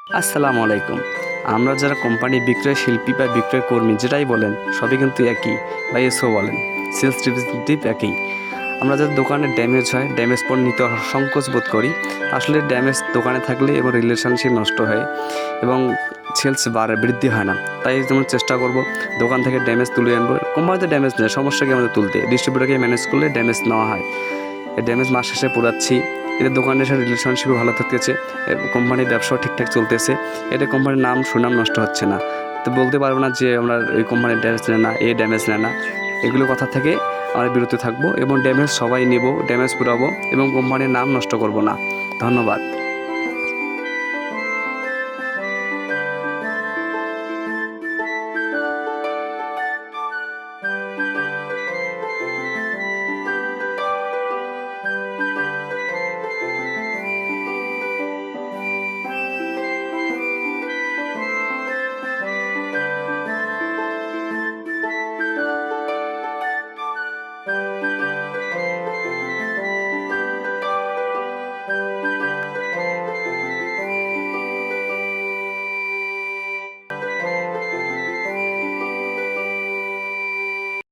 আসসালামু আলাইকুম। আমরা যারা কোম্পানি বিক্রয় শিল্পী বা বিক্রয় কর্মী যেটাই বলেন সবই কিন্তু একই বা এসও বলেন, সেলস রিপ্রেজেন্টেটিভ একই। আমরা যাদের দোকানে ড্যামেজ হয়, ড্যামেজ পণ্য নিতে সংকোচ বোধ করি। আসলে ড্যামেজ দোকানে থাকলে এবং রিলেশনশিপ নষ্ট হয় এবং সেলস বৃদ্ধি হয় না। তাই যেমন চেষ্টা করব দোকান থেকে ড্যামেজ তুলে আনবো। কোম্পানিতে ড্যামেজ নেই, সমস্যাকে আমাদের তুলতে, ডিস্ট্রিবিউটরকে ম্যানেজ করলে ড্যামেজ নেওয়া হয়। এই ড্যামেজ মাস শেষে পুরাচ্ছি, এতে দোকানের সাথে রিলেশনশিপও ভালো থাকতেছে, কোম্পানির ব্যবসাও ঠিকঠাক চলতেছে, এতে কোম্পানির নাম সুনাম নষ্ট হচ্ছে না। তো বলতে পারবো না যে আমরা এই কোম্পানির ড্যামেজ নেয় না, এ ড্যামেজ নেয় না। এগুলো কথা থেকে আমরা বিরত থাকবো এবং ড্যামেজ সবাই নেব, ড্যামেজ পুরাবো এবং কোম্পানির নাম নষ্ট করব না। ধন্যবাদ।